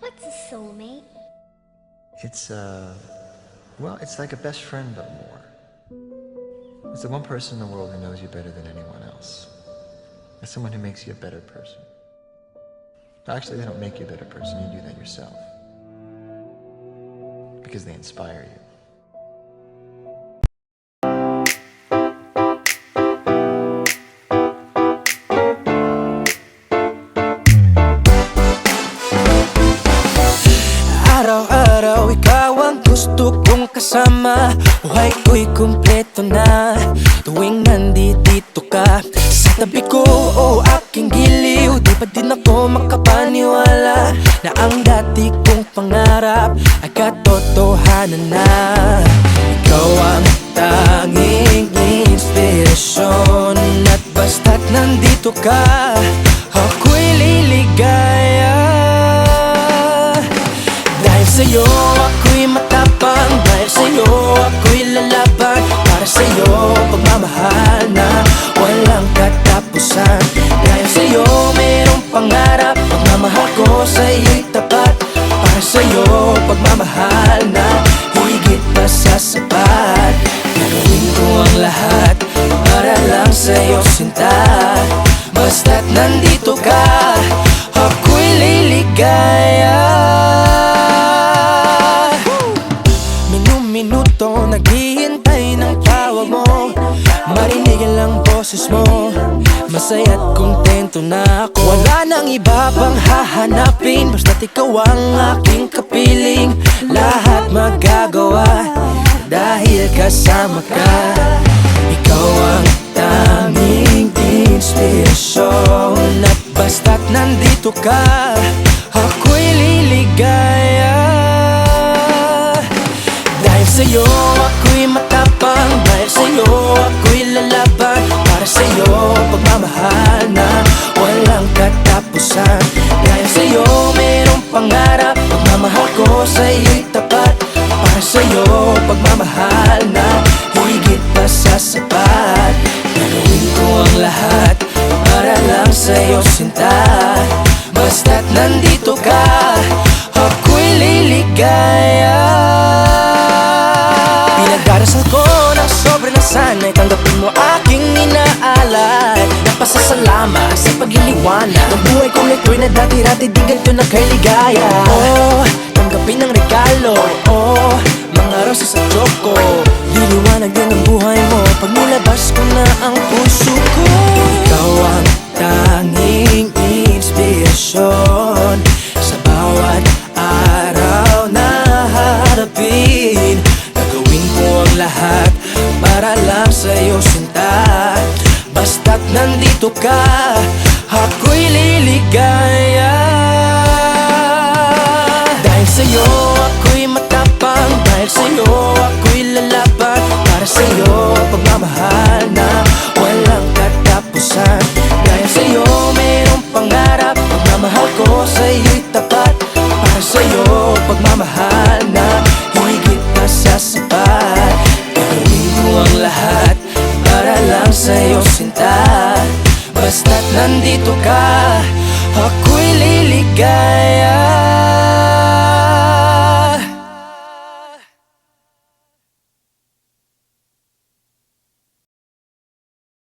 What's a soulmate? It's, well, it's like a best friend, but more. It's the one person in the world who knows you better than anyone else. It's someone who makes you a better person. Actually, they don't make you a better person, you do that yourself. Because they inspire you. Araw-araw ikaw ang gusto kong kasama. Buhay ko'y kumpleto na tuwing nandito ka sa tabi ko o aking giliw. Di pa din ako makapaniwala na ang dati kong pangarap ay katotohanan na. Ikaw ang tanging inspirasyon at basta't nandito ka, ako'y liligaya. Dahil sa'yo ako'y matapang, dahil sa'yo ako'y lalaban. Para sa'yo pagmamahal na walang katapusan. Dahil sa'yo mayroong pangarap, pagmamahal ko sa'yo'y tapat. Para sa'yo pagmamahal na higit pa sa sapat. Gagawin ko ang lahat para lang sa'yo sinta. Basta't nandito ka, ako'y liligaya. Minuto naghihintay ng tawag mo, marinigan lang boses mo. Masaya't kontento na ako. Wala nang iba pang hahanapin, basta't ikaw ang aking kapiling. Lahat magagawa dahil kasama ka. Ikaw ang tanging inspirasyon at basta't nandito ka, ako'y liligaya. Dahil sa'yo ako'y matapang, dahil sa'yo ako'y lalaban. Para sa'yo pagmamahal na walang katapusan. Dahil sa'yo mayroong pangarap, pagmamahal ko sa'yo'y tapat. Para sa'yo pagmamahal na higit pa sa sapat. Gagawin ko ang lahat para lang sa'yo sinta. Basta't nandito ka, ako'y liligaya. Pinagdarasal ko ng sobre na sana'y tanggapin mo aking inaalay. Napasasalamat sa pagliliwanag ng buhay kong ito'y na dati-rati di ganito na kay ligaya. Oh, tanggapin ang regalo, oh, mga rosas sa choco. Liliwanag din ang buhay mo pag nilabas ko na ang puso ko. Ikaw ang tanging inspirasyon sa bawat araw na harapin. Gagawin ko ang lahat para lang sa'yo sinta. Basta't nandito ka, ako'y liligaya. Dahil sa'yo ako'y matapang, dahil sa'yo ako'y lalaban. Para sa'yo pagmamahal na walang katapusan. Dahil sa'yo mayroong pangarap, pagmamahal ko sa'yo'y tapat. Para sa'yo pagmamahal na higit pa sa sapat. Gagawin ko ang lahat para lang sa'yo sinta. Basta't nandito ka, ako'y liligaya.